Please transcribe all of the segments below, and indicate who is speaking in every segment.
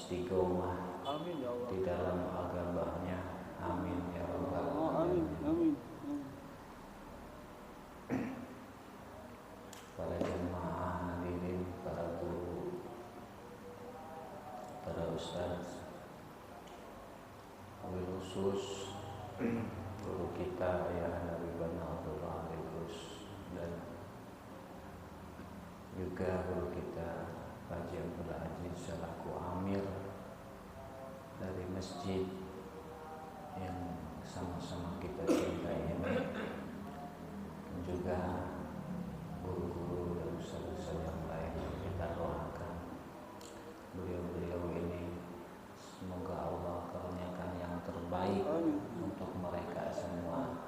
Speaker 1: istiqomah
Speaker 2: Amin ya Allah.
Speaker 1: di dalam agamanya. Amin ya rabbal
Speaker 2: Amin.
Speaker 1: alamin.
Speaker 2: Amin.
Speaker 1: Para jemaah hadirin, para guru, para ustaz, wabil khusus guru kita Ayah Nabi Abdullah Al-Gus, dan juga guru kita Haji Abdul Aziz selaku amir dari masjid yang sama-sama kita cintai ini, dan juga guru-guru dan ustaz-ustaz yang lain yang kita doakan beliau-beliau ini, semoga Allah karuniakan yang terbaik untuk mereka semua,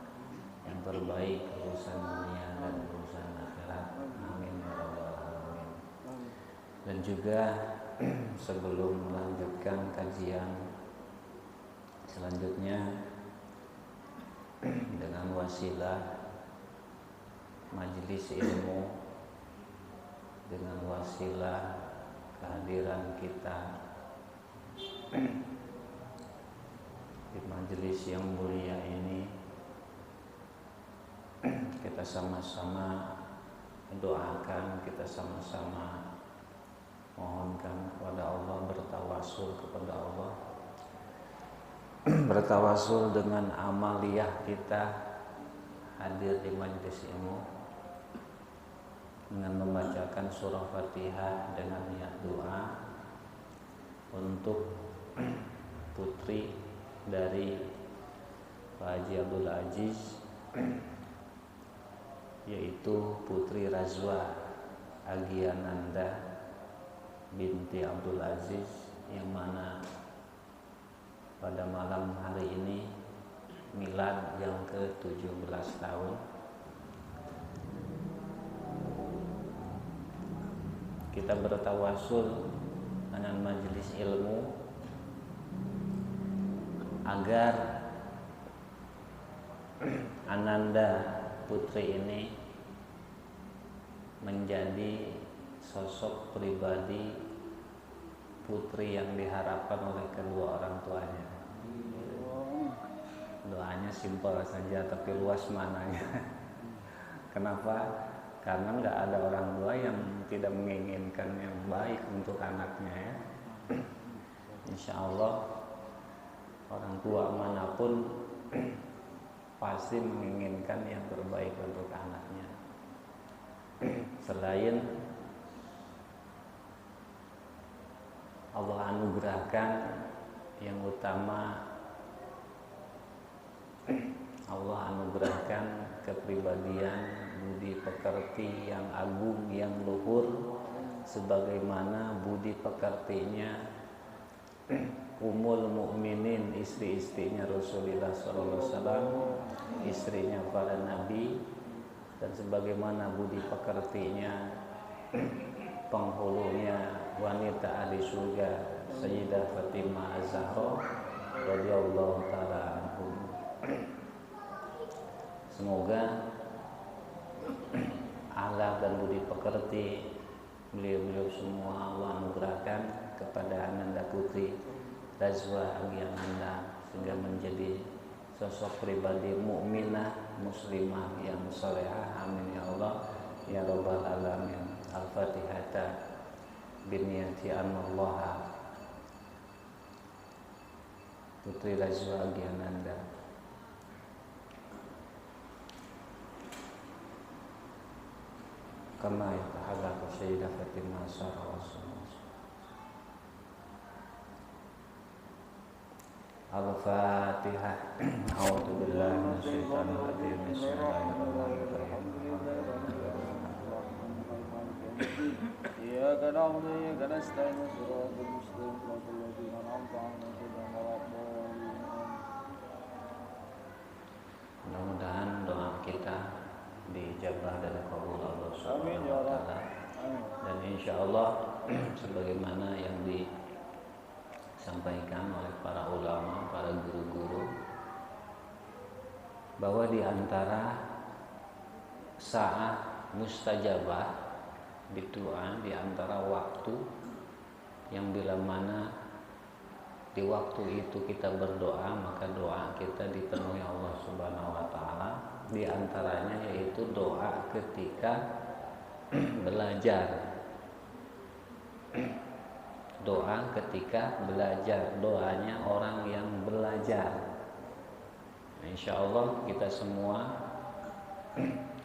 Speaker 1: yang terbaik urusan dunia dan urusan akhirat. Amin ya rabbal alamin. Dan juga sebelum melanjutkan kajian selanjutnya, dengan wasilah majelis ilmu, dengan wasilah kehadiran kita di majelis yang mulia ini, kita sama-sama doakan, kita sama-sama mohonkan kepada Allah, bertawasul kepada Allah, bertawasul dengan amaliyah kita hadir di majelis ilmu dengan membacakan surah Fatihah dengan niat doa untuk putri dari Pak Haji Abdul Aziz, yaitu Putri Razwa Agiananda binti Abdul Aziz, yang mana pada malam hari ini milad yang ke-17 tahun. Kita bertawasul dengan majelis ilmu agar Ananda putri ini menjadi sosok pribadi putri yang diharapkan oleh kedua orang tuanya. Doanya simpel saja tapi luas maknanya. Kenapa? Karena nggak ada orang tua yang tidak menginginkan yang baik untuk anaknya, ya. Insya Allah orang tua manapun pasti menginginkan yang terbaik untuk anaknya. Selain Allah anugerahkan, yang utama Allah anugerahkan kepribadian budi pekerti yang agung, yang luhur, sebagaimana budi pekertinya Ummul Mukminin, istri-istrinya Rasulullah SAW, istrinya para nabi, dan sebagaimana budi pekertinya penghulunya wanita ahli surga Sayyidah Fatimah Az-Zahra radhiyallahu taala anhum. Semoga akhlak dan budi pekerti beliau-beliau semua Allah anugerahkan kepada Ananda Putri Razwa Agiananda, sehingga menjadi sosok pribadi mukminah muslimah yang salehah. Amin ya Allah ya rabbal alamin. Al-Fatihah binniyati anallaha Putri Razwa Agiananda. Kama yatahallaqu Sayyidah Fatimah Az-Zahra. Al-Fatihah. A'udzu billahi minasyaitonir rajim. Bismillahirrahmanirrahim.
Speaker 2: Iyyaka na'budu wa iyyaka nasta'in. Shiratal mustaqim, shiratal ladzina an'amta 'alaihim ghairil maghdubi 'alaihim.
Speaker 1: Mudah-mudahan doa kita dijabah dan kabul Allah
Speaker 2: Amin ya
Speaker 1: Subhanahu wa
Speaker 2: Allah.
Speaker 1: taala. Dan insya Allah sebagaimana yang disampaikan oleh para ulama, para guru-guru, bahwa di antara saat mustajabah di doa, di antara waktu yang bila mana di waktu itu kita berdoa, maka doa kita dipenuhi Allah Subhanahu wa taala. Di antaranya yaitu doa ketika belajar. Doa ketika belajar, doanya orang yang belajar. Insya Allah kita semua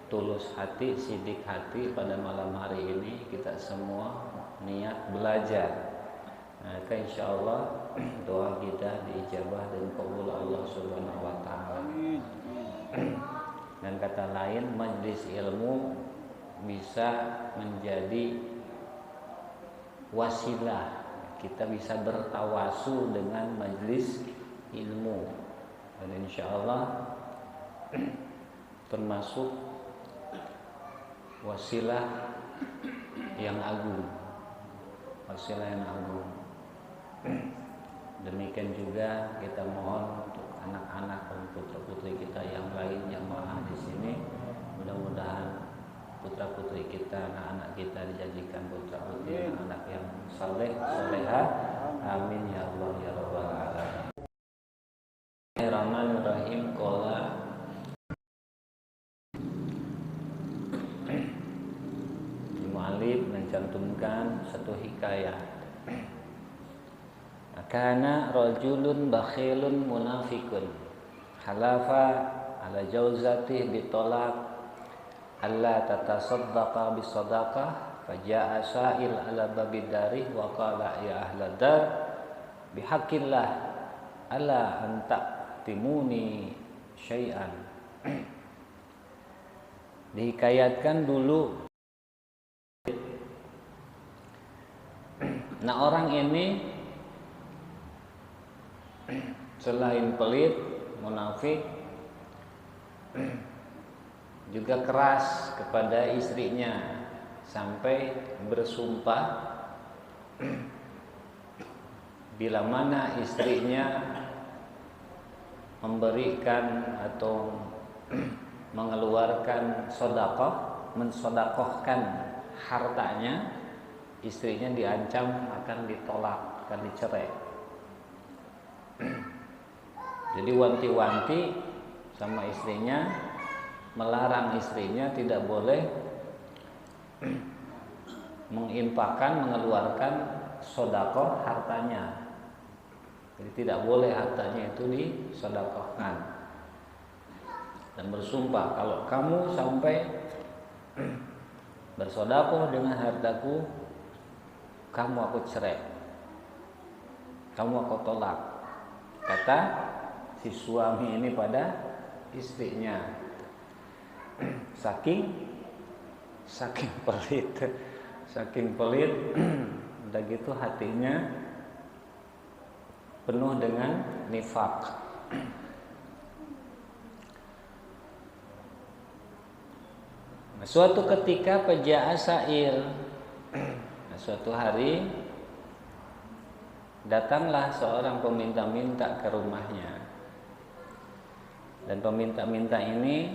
Speaker 1: tulus hati, sidik hati pada malam hari ini, kita semua niat belajar. Maka insya Allah doa kita diijabah dan qabul Allah Subhanahu wa taala. Dan kata lain, majlis ilmu bisa menjadi wasilah, kita bisa bertawasul dengan majlis ilmu, dan insya Allah termasuk wasilah yang agung, wasilah yang agung. Demikian juga kita mohon untuk anak-anak dan putra-putri kita yang lain yang maha di sini, mudah-mudahan putra-putri kita, anak-anak kita dijadikan putra-putri anak yang saleh, salehah. Amin ya Allah ya rabbal alamin. Bismillahirrahmanirrahim. Qala Mu'allif mencantumkan satu hikayah. Kana rajulun bakhilun munafikun halafa ala jauzatih bitolak alla tatasaddaqa bisadaqah faja'a sa'il ala babid darih wa qala ya ahla dar bihaqqillah ala an taqtimuni syai'an. Dihikayatkan dulu. Nah, orang ini selain pelit, munafik, juga keras kepada istrinya sampai bersumpah bila mana istrinya memberikan atau mengeluarkan sedekah, mensedekahkan hartanya, istrinya diancam akan ditolak, akan dicerai. Jadi wanti-wanti sama istrinya, melarang istrinya tidak boleh menginfakkan, mengeluarkan sedekah hartanya. Jadi tidak boleh hartanya itu disedekahkan. Dan bersumpah, kalau kamu sampai bersedekah dengan hartaku, kamu aku cerai, kamu aku tolak, kata si suami ini pada istrinya. Saking pelit, udah gitu hatinya penuh dengan nifak. Nah, suatu ketika faja'a sa'il, suatu hari datanglah seorang peminta-minta ke rumahnya. Dan peminta-minta ini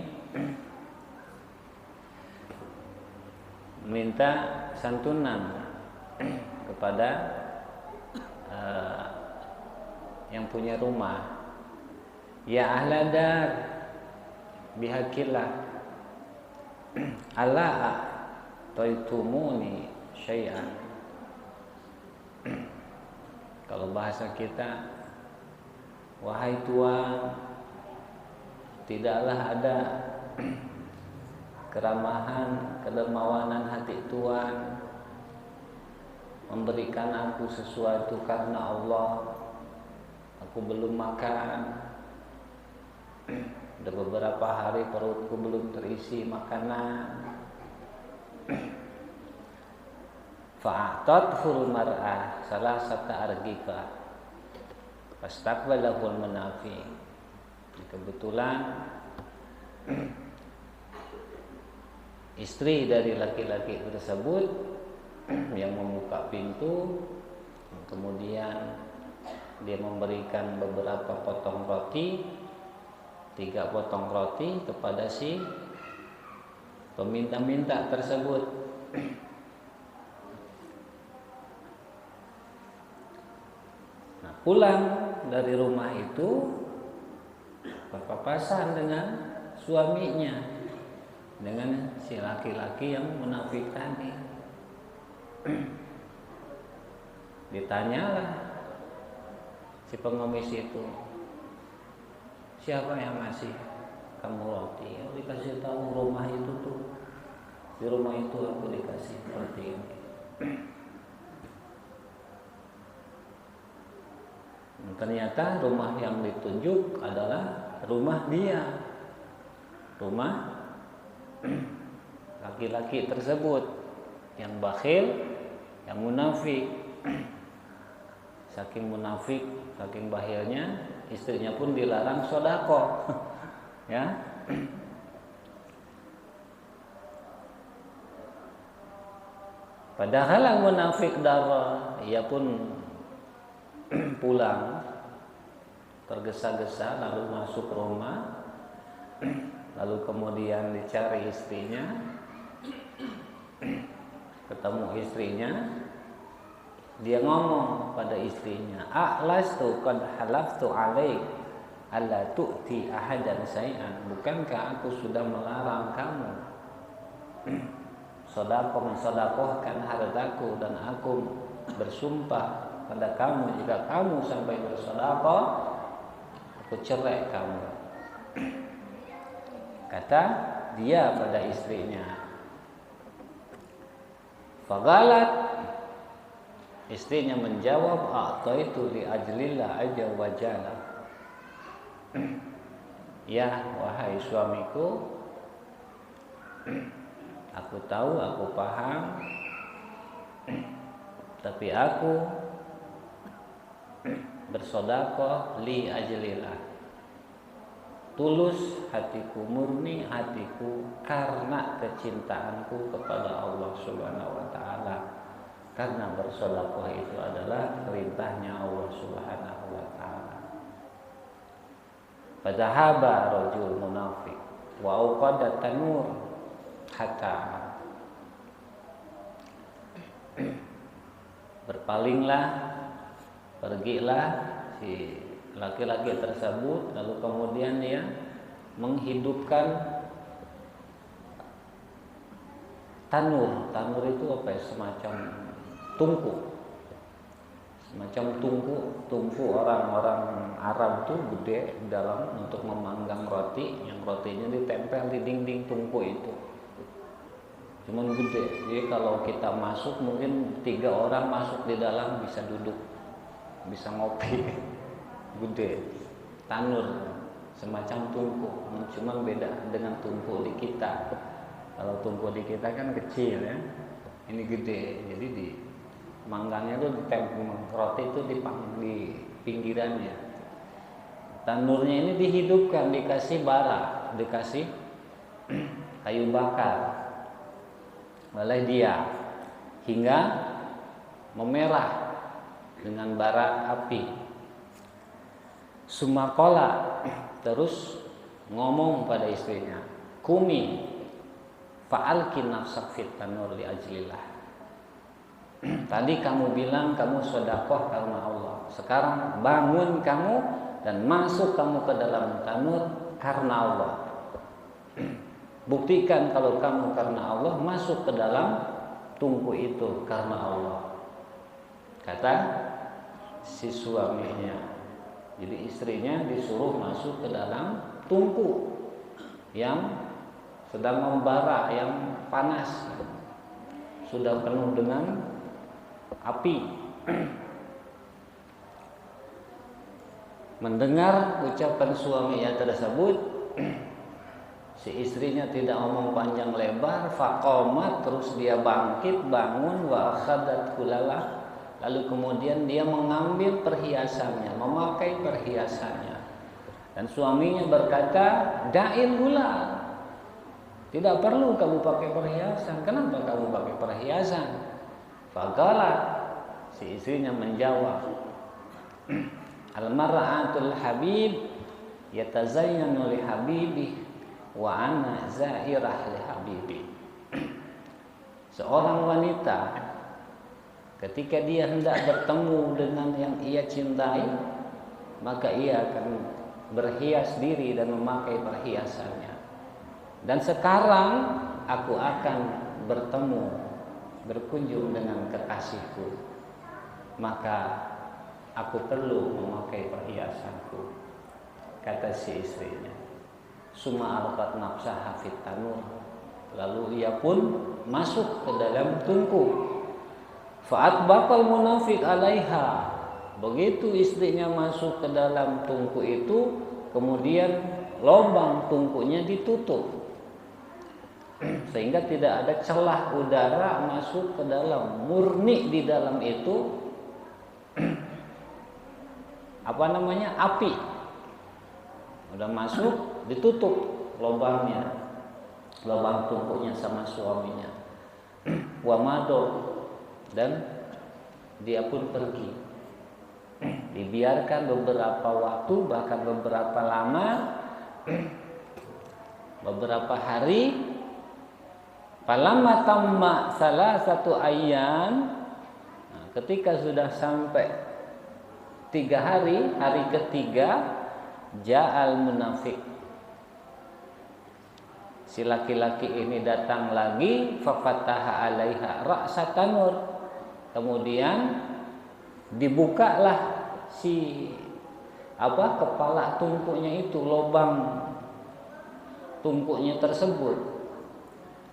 Speaker 1: minta santunan kepada yang punya rumah. Ya ahladar bihaqillah ala taitumuni syai'an. Kalau bahasa kita, wahai tuan, tidaklah ada keramahan, kedermawanan hati tuan memberikan aku sesuatu karena Allah. Aku belum makan, udah beberapa hari perutku belum terisi makanan. Fa'atathul mar'ah salasata argika fastaqbalahul munafiq. Kebetulan istri dari laki-laki tersebut yang membuka pintu, kemudian dia memberikan beberapa potong roti, 3 potong roti kepada si peminta-minta tersebut. Nah, pulang dari rumah itu berpapasan dengan suaminya, dengan si laki-laki yang munafik tadi. Ditanyalah si pengemis itu, siapa yang ngasih kamu roti? Ya, dikasih tahu rumah itu tuh, di rumah itu aku dikasih roti ini. Ternyata rumah yang ditunjuk adalah rumah dia, rumah laki-laki tersebut yang bakhil, yang munafik. Saking munafik, saking bakhilnya, istrinya pun dilarang sedekah. Ya. Padahal yang munafik darah, ia pun pulang tergesa-gesa lalu masuk rumah, lalu kemudian dicari istrinya, ketemu istrinya, dia ngomong pada istrinya, "A'lastu qad halaftu 'alaik alla tu'ti ahadan syai'an." Bukankah aku sudah melarang kamu mensedekahkan hartaku, dan aku bersumpah pada kamu, jika kamu sampai bersedekah, aku cerai kamu. Kata dia pada istrinya. Faqalat, istrinya menjawab, "A'taitu li ajlillah azza wa jalla." Ya, wahai suamiku, aku tahu, aku paham, tapi aku bersedekah li ajlillah, tulus hatiku, murni hatiku karena kecintaanku kepada Allah Subhanahu wa taala. Karena bersedekah itu adalah perintahnya Allah Subhanahu wa taala. Fadhahaba rajul munafiq wa auqada tanur hatta, berpalinglah, pergilah si laki-laki tersebut, lalu kemudian dia menghidupkan tanur. Tanur itu apa ya? Semacam tungku. Semacam tungku orang-orang Arab tuh gede dalam untuk memanggang roti, yang rotinya ditempel di dinding tungku itu. Cuman gede. Jadi kalau kita masuk, mungkin 3 orang masuk di dalam bisa duduk, bisa ngopi. Gede. Tanur semacam tungku, cuman beda dengan tungku di kita. Kalau tungku di kita kan kecil ya, ini gede. Jadi di manggangnya tuh ditempel roti itu di pinggirannya. Tanurnya ini dihidupkan, dikasih bara, dikasih kayu bakar oleh dia hingga memerah dengan bara api. Sumakola, terus ngomong pada istrinya, "Kumi fa'alki nafsak fit tanur li ajlillah." Tadi kamu bilang kamu sedekah karena Allah. Sekarang bangun kamu dan masuk kamu ke dalam tanur karena Allah. Buktikan kalau kamu karena Allah, masuk ke dalam tungku itu karena Allah. Kata si suaminya. Jadi istrinya disuruh masuk ke dalam tungku yang sedang membara, yang panas, sudah penuh dengan api. Mendengar ucapan suaminya tersebut, si istrinya tidak ngomong panjang lebar, faqamat, terus dia bangkit, bangun, wa akhadat hulalah, lalu kemudian dia mengambil perhiasannya, memakai perhiasannya. Dan suaminya berkata, "Da'il hula." Tidak perlu kamu pakai perhiasan. Kenapa kamu pakai perhiasan? Faqala, si istrinya menjawab, "Al-mar'atul habib yatazayyanu li habibi wa ana zairah li habibi." Seorang wanita Ketika dia hendak bertemu dengan yang ia cintai, maka ia akan berhias diri dan memakai perhiasannya. Dan sekarang aku akan bertemu, berkunjung dengan kekasihku, maka aku perlu memakai perhiasanku, kata si istrinya. Summa alqat nafsaha fit tanur, lalu ia pun masuk ke dalam tungku. Fa'at bakal munafik alaiha, begitu istrinya masuk ke dalam tungku itu, kemudian lubang tungkunya ditutup sehingga tidak ada celah udara masuk ke dalam. Murni di dalam itu api. Udah masuk, ditutup lubangnya, lubang tungkunya sama suaminya. Wa mado, dan dia pun pergi. Dibiarkan beberapa waktu, bahkan beberapa lama, beberapa hari. Falamma tamma salah satu ayam, ketika sudah sampai 3 hari, hari ketiga, ja'al munafik, si laki-laki ini datang lagi. Fafataha alaiha ra'sa tanur, kemudian dibukalah si kepala tungkunya itu, lubang tungkunya tersebut.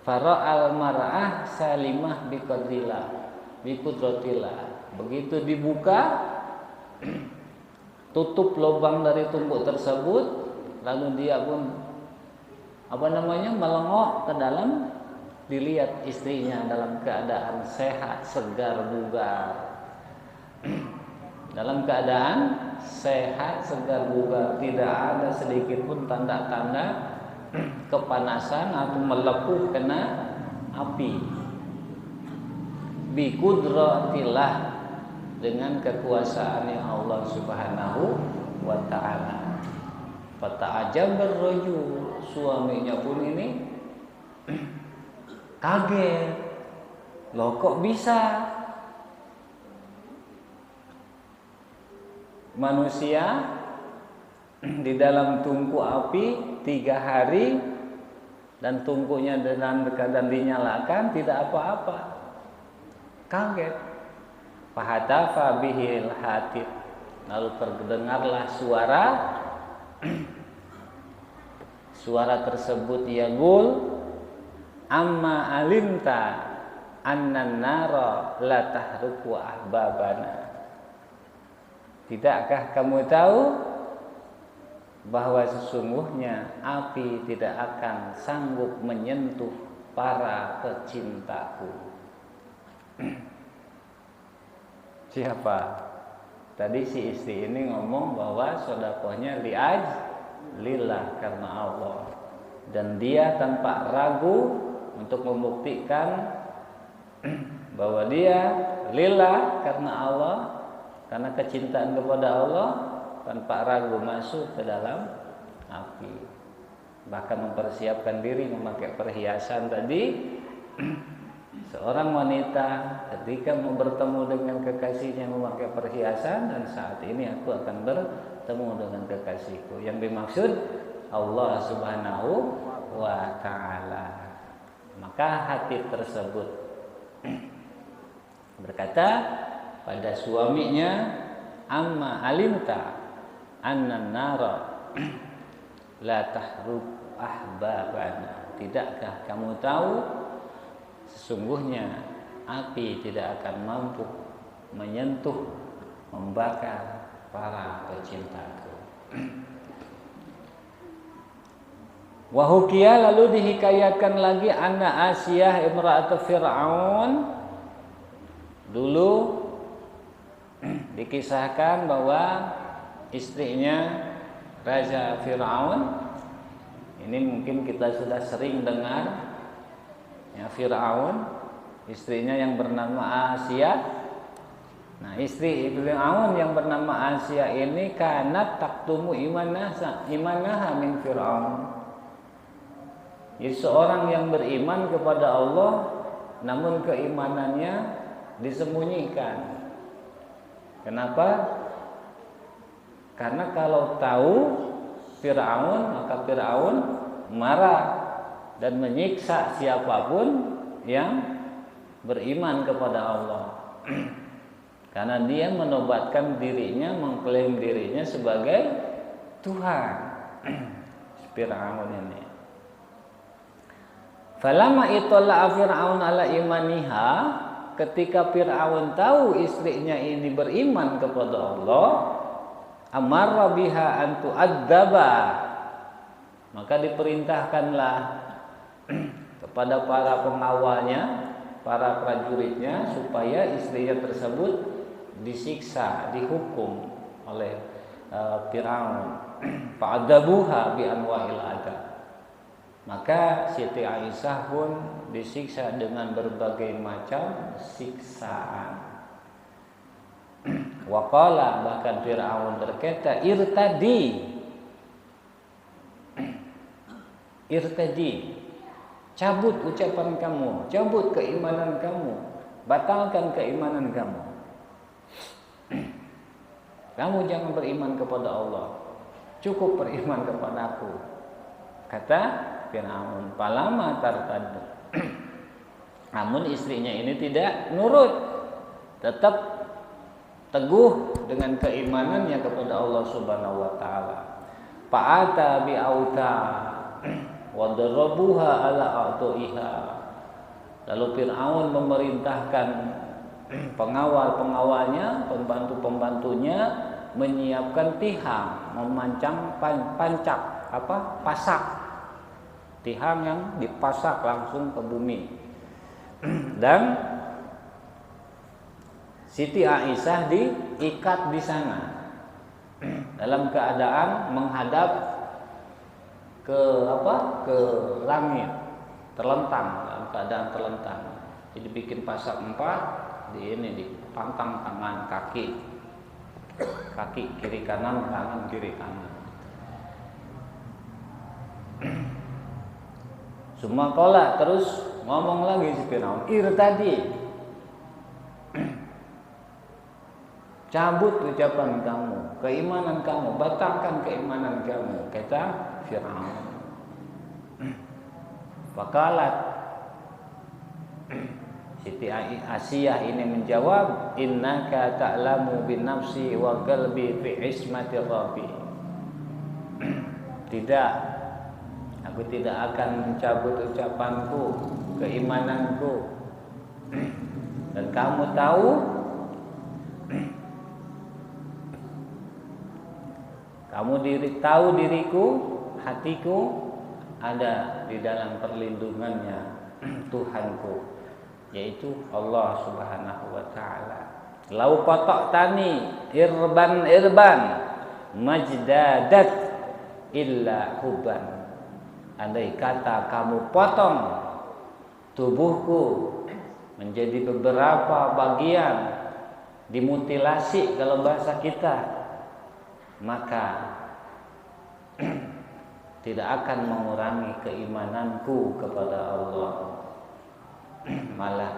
Speaker 1: Fara'al mar'ah salimah biqudratillah. Begitu dibuka, tutup lubang dari tungku tersebut, lalu dia pun melengok ke dalam. Dilihat istrinya dalam keadaan sehat, segar, bugar. Dalam keadaan sehat, segar, bugar, tidak ada sedikit pun tanda-tanda kepanasan atau melepuh kena api. Bi qudratillah, dengan kekuasaan yang Allah Subhanahu wa taala. Fata'ajab ar-rajul, suaminya pun ini kaget. Loh, kok bisa manusia di dalam tungku api 3 hari dan tungkunya dalam keadaan dinyalakan tidak apa-apa? Kaget. Fahatafa bihil hatib, lalu terdengarlah suara tersebut, yaqul amma alimta annan nara la tahruqu ahbabana. Tidakkah kamu tahu bahwa sesungguhnya api tidak akan sanggup menyentuh para pecintaku? Siapa? Tadi si istri ini ngomong bahwa sedekahnya lillah, karena Allah, dan dia tanpa ragu untuk membuktikan bahwa dia lillah karena Allah, karena kecintaan kepada Allah, tanpa ragu masuk ke dalam api. Bahkan mempersiapkan diri memakai perhiasan tadi. Seorang wanita ketika mau bertemu dengan kekasihnya memakai perhiasan, dan saat ini aku akan bertemu dengan kekasihku. Yang dimaksud Allah Subhanahu wa ta'ala. Maka hati tersebut berkata pada suaminya, amma alimta annan nara la tahruq ahbabana. Tidakkah kamu tahu sesungguhnya api tidak akan mampu menyentuh, membakar para pecintaku. Wahukia, lalu dihikayatkan lagi, anna Asiyah imra'atu Fir'aun. Dulu dikisahkan bahwa istrinya Raja Fir'aun, ini mungkin kita sudah sering dengar ya, Fir'aun, istrinya yang bernama Asiyah. Nah, istri Fir'aun yang bernama Asiyah ini kanat taktumu imanaha min Fir'aun. Jadi seorang yang beriman kepada Allah, namun keimanannya disembunyikan. Kenapa? Karena kalau tahu Fir'aun, maka Fir'aun marah dan menyiksa siapapun yang beriman kepada Allah. Karena dia menobatkan dirinya, mengklaim dirinya sebagai Tuhan. Fir'aun ini. Falamma itala'a Fir'aun ala imaniha, ketika Fir'aun tahu istrinya ini beriman kepada Allah, amarra biha an tu'adzaba, maka diperintahkanlah kepada para pengawalnya, para prajuritnya, supaya istrinya tersebut disiksa, dihukum oleh Fir'aun. Fa'adzabuha bi anwa'il adab. Maka Siti Aisyah pun disiksa dengan berbagai macam siksaan. Waqala, bahkan Fir'aun berkata, irtadi, cabut ucapan kamu, cabut keimanan kamu, batalkan keimanan kamu. Kamu jangan beriman kepada Allah, cukup beriman kepada aku, kata Fir'aun. Palama tartad. Namun istrinya ini tidak nurut, tetap teguh dengan keimanannya kepada Allah Subhanahu wa taala. Fa'ata bi auta wa darabuha ala a'taiha. Lalu Fir'aun memerintahkan pengawal-pengawalnya, pembantu-pembantunya menyiapkan tihang, memancang pancak, pasak. Tihang yang dipasak langsung ke bumi. Dan Siti Aisyah diikat di sana dalam keadaan menghadap ke langit, terlentang, dalam keadaan terlentang. Jadi bikin pasak 4, dipantang tangan kaki kiri kanan, tangan kiri kanan. Semua kolak, terus ngomong lagi si Fir'aun, irtadi, cabut ucapan kamu, keimanan kamu, batalkan keimanan kamu, kata Fir'aun. Faqalat, Siti Asiyah ini menjawab, innaka ta'lamu bin nafsi wa qalbi fi ismati rabbi. Tidak, aku tidak akan mencabut ucapanku, keimananku. Dan kamu tahu, tahu diriku, hatiku ada di dalam perlindungannya Tuhanku, yaitu Allah Subhanahu wa taala. Lau qata'tani irban majdadat illa huban. Andai kata kamu potong tubuhku menjadi beberapa bagian, dimutilasi kalau bahasa kita, maka tidak akan mengurangi keimananku kepada Allah. Malah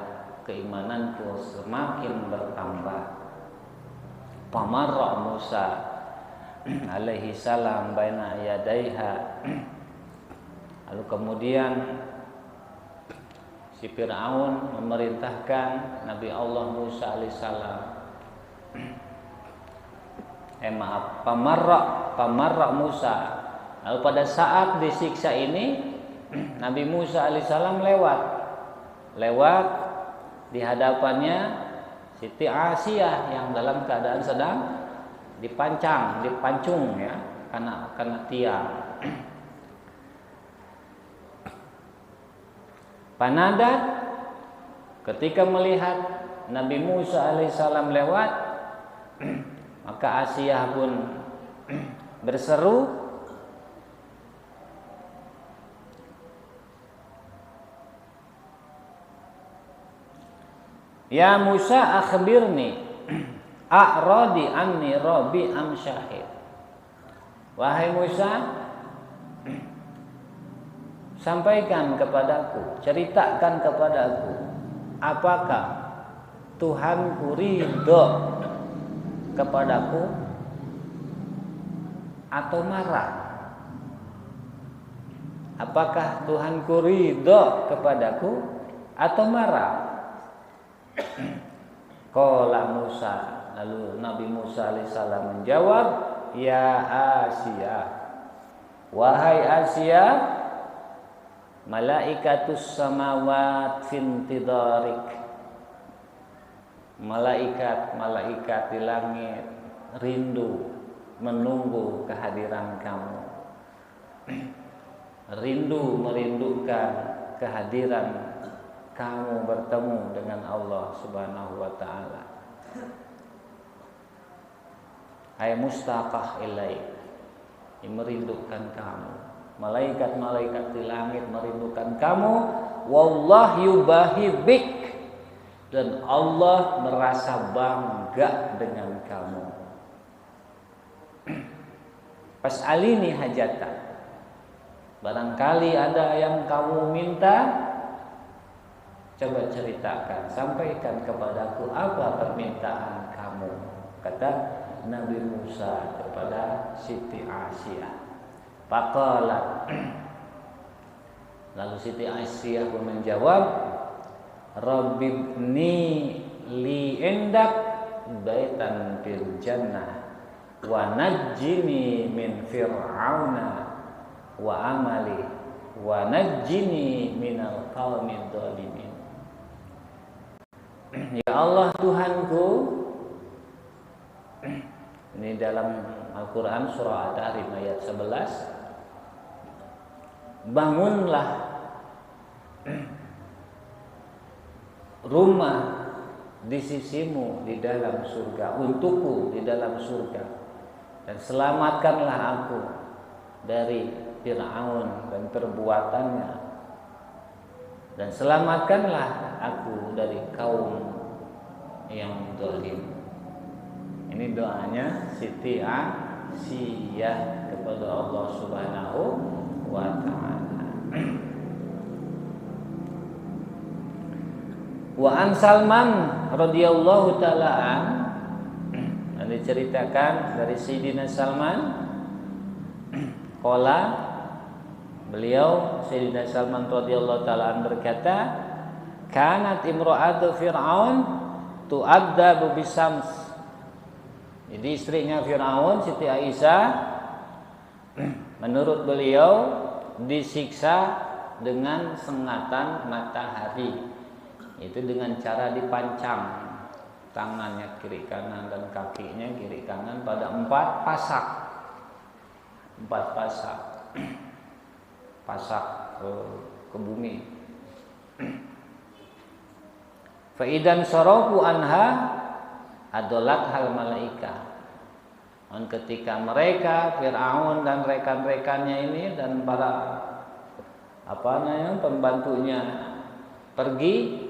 Speaker 1: keimananku semakin bertambah. Pamarra Musa alaihi salam baina yadaiha. Lalu kemudian si Fir'aun memerintahkan Nabi Allah Musa alaihi salam, pamarra Musa. Lalu pada saat disiksa ini Nabi Musa alaihissalam lewat di hadapannya Siti Asiyah yang dalam keadaan sedang dipancung ya, karena tiang. Panadat, ketika melihat Nabi Musa alaihissalam lewat, maka Asiyah pun berseru, ya Musa akhbirni a'radi anni rabbi am syahid. Wahai Musa, sampaikan kepadaku, ceritakan kepadaku, apakah Tuhanku ridho kepadaku atau marah? Apakah Tuhanku ridho kepadaku atau marah? Qala Musa, lalu Nabi Musa alaihissalam menjawab, ya Asia, wahai Asia, malaikatus samawat fintidarik, malaikat di langit rindu menunggu kehadiran kamu, merindukan kehadiran kamu bertemu dengan Allah Subhanahu wa taala. Ay mustaqah ilaik, merindukan kamu. Malaikat-malaikat di langit merindukan kamu. Wallah yubahi bik, dan Allah merasa bangga dengan kamu. Fas'alini hajatan, barangkali ada yang kamu minta, coba ceritakan, sampaikan kepadaku apa permintaan kamu, kata Nabi Musa kepada Siti Asia. Faqalat, lalu Siti Asia pun menjawab, Rabbibni li indak baitan fil jannah wa najjini min fir'auna wa amali wa najjini minal qaumid dhalimin. Ya Allah Tuhanku, ini dalam Al-Quran surah At-Tahrim ayat 11, bangunlah rumah di sisimu di dalam surga, untukku di dalam surga, dan selamatkanlah aku dari Fir'aun dan perbuatannya, dan selamatkanlah aku dari kaum yang zalim. Ini doanya Siti Asia kepada Allah Subhanahu wa taala. Wa an Salman radhiyallahu taala an, diceritakan dari Sayyidina Salman, qala, beliau Sayyidina Salman radhiyallahu taala an berkata, kanat imra'atu fir'aun tu'adzabu bisams. Jadi istrinya Fir'aun, Siti Aisyah, menurut beliau disiksa dengan sengatan matahari. Itu dengan cara dipancang tangannya kiri kanan dan kakinya kiri kanan pada 4 pasak. 4 pasak. Pasak ke bumi. Fa idan sarafu anha adolat hal malaika. Dan ketika mereka Fir'aun dan rekan-rekannya ini dan para pembantunya pergi,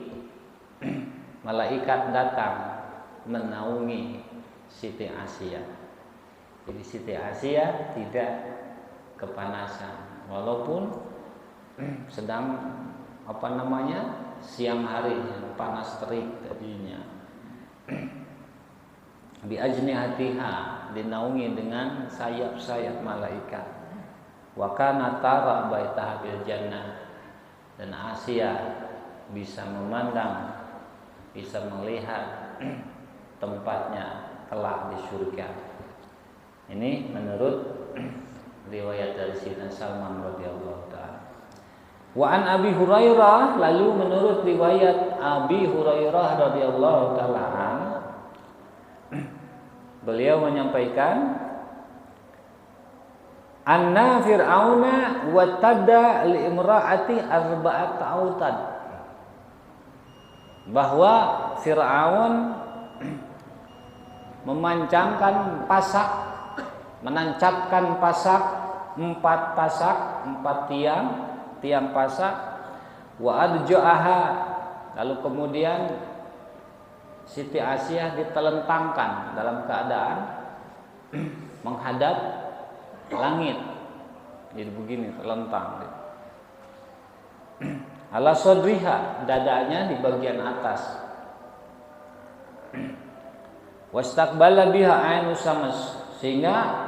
Speaker 1: malaikat datang menaungi Siti Asia. Jadi Siti Asia tidak kepanasan walaupun sedang siang hari panas terik tadinya. Bi ajnihatiha, dinaungi dengan sayap-sayap malaikat. Wa kana tara baitaha bil jannah, dan Asia bisa memandang, bisa melihat tempatnya kelak di surga. Ini menurut riwayat dari Sayyidina Salman radhiyallahu taala. Wa an Abi Hurairah, lalu menurut riwayat Abi Hurairah radhiyallahu taala an, beliau menyampaikan, anna fir'auna watada li imra'ati arba'at autad, bahwa Fir'aun menancapkan pasak 4 pasak, 4 tiang pasak, wa adja'aha, lalu kemudian Siti Asia ditelentangkan dalam keadaan menghadap langit. Jadi begini, terlentang. Ala sodriha, dadanya di bagian atas. Wastaqbala biha ainu samas, sehingga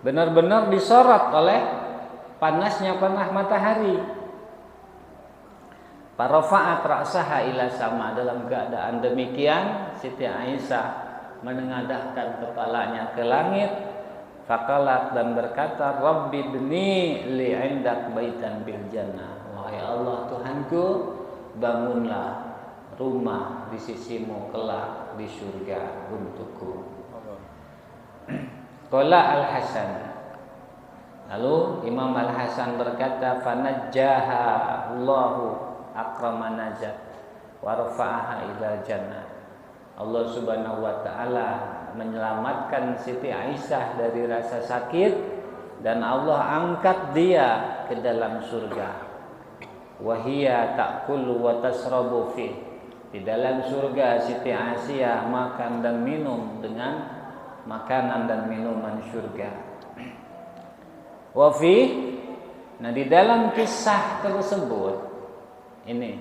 Speaker 1: benar-benar disorot oleh panasnya panah matahari. Farafa'at ra'saha ila sama, dalam keadaan demikian Siti Aisyah menengadahkan kepalanya ke langit. Faqalat, dan berkata, Rabbi bni li 'indak baitan bil jannah. Wahai Allah Tuhanku, bangunlah rumah di sisimu kelak di surga untukku. Qala Al-Hasan, lalu Imam Al-Hasan berkata, fanajjaha Allahu akrama najat wa rafa'aha ila jannah. Allah Subhanahu wa taala menyelamatkan Siti Aisyah dari rasa sakit dan Allah angkat dia ke dalam surga. Wa hiya ta'kulu wa tasrabu fi. Di dalam surga Siti Aisyah makan dan minum dengan makanan dan minuman surga. Wa fi, nah di dalam kisah tersebut ini,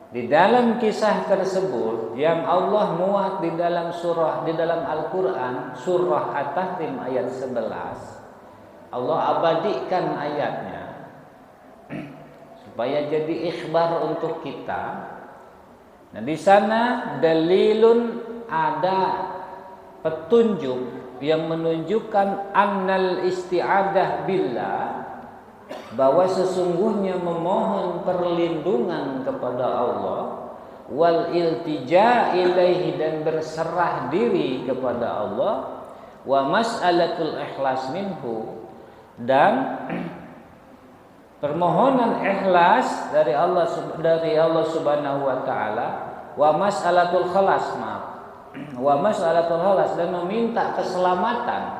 Speaker 1: di dalam kisah tersebut yang Allah muat di dalam surah, di dalam Al-Quran, surah At-Tahrim ayat 11, Allah abadikan ayatnya supaya jadi ikhbar untuk kita. Nah di sana dalilun, ada petunjuk yang menunjukkan annal isti'adah billah, bahwa sesungguhnya memohon perlindungan kepada Allah, wal iltija ilaihi, dan berserah diri kepada Allah, wa mas'alatul ikhlas minhu, dan permohonan ikhlas dari Allah Subhanahu wa taala, wa mas'alatul khalas, wa mas'alatul khalas, dan meminta keselamatan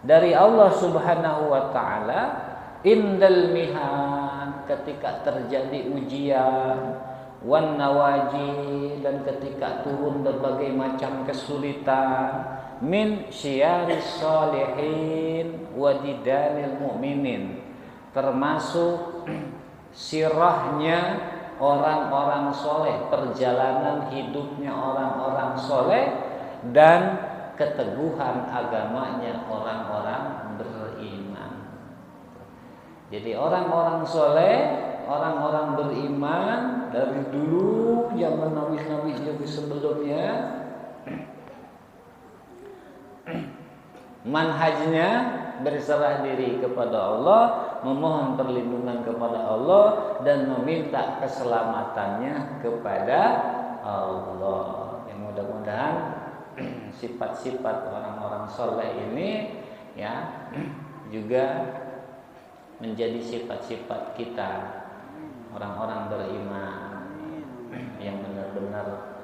Speaker 1: dari Allah Subhanahu wa taala indal mihan, ketika terjadi ujian, wan nawaji, dan ketika turun berbagai macam kesulitan, min syiaris sholihin wa didalil mu'minin, termasuk sirahnya orang-orang soleh, perjalanan hidupnya orang-orang soleh, dan keteguhan agamanya orang-orang beriman. Jadi orang-orang soleh, orang-orang beriman dari dulu zaman nabi-nabi sebelumnya, manhajnya berserah diri kepada Allah, memohon perlindungan kepada Allah, dan meminta keselamatannya kepada Allah. Yang mudah-mudahan sifat-sifat orang-orang soleh ini ya juga menjadi sifat-sifat kita, orang-orang beriman yang benar-benar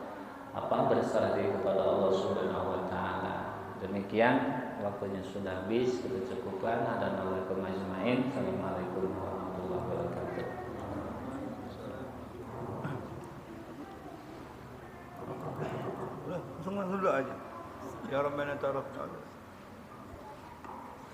Speaker 1: berserah diri kepada Allah Subhanahu wa taala. Demikian, waktunya sudah habis, kita cukupkan. Assalamualaikum ajmain. Assalamualaikum warahmatullahi wabarakatuh.
Speaker 3: Langsung dulu aja. Ya Rabbana ta'ala.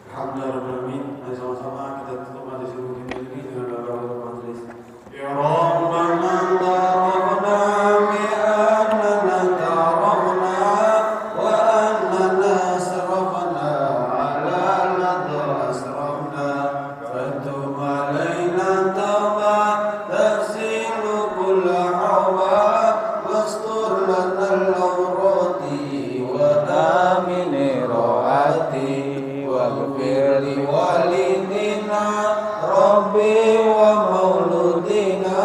Speaker 4: Alhamdulillah, sama-sama kita tutup majelis ini dengan doa majelis. Ya Rabbana tarafna bi annana tarafna wa annana sarafna ala ladha asrafna fatub alaina tawba tafsilu kulla hawa wastur lana al-awrati wa amini ro'ati waghfir li walidina rabbi wa mauludina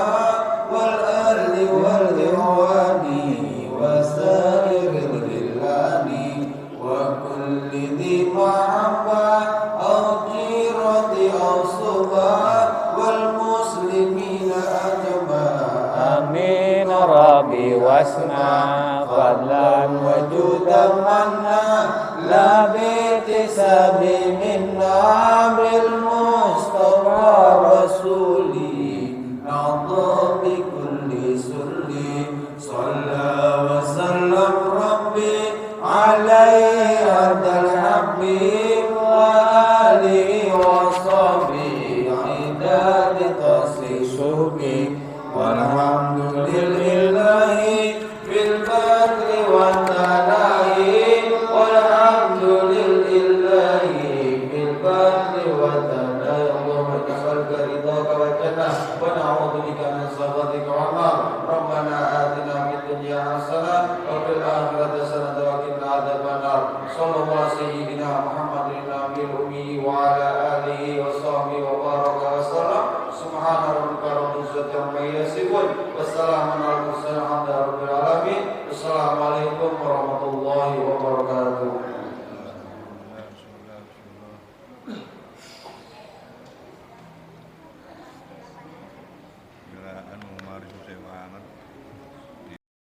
Speaker 4: wal ahli wal ikhwani wa sairil ghilani wa kulli dhi mahabba aw jirati aw suba wal muslimina ajma. Amin rabbi wasna fadlan wa judan manna la bi'tisabi minna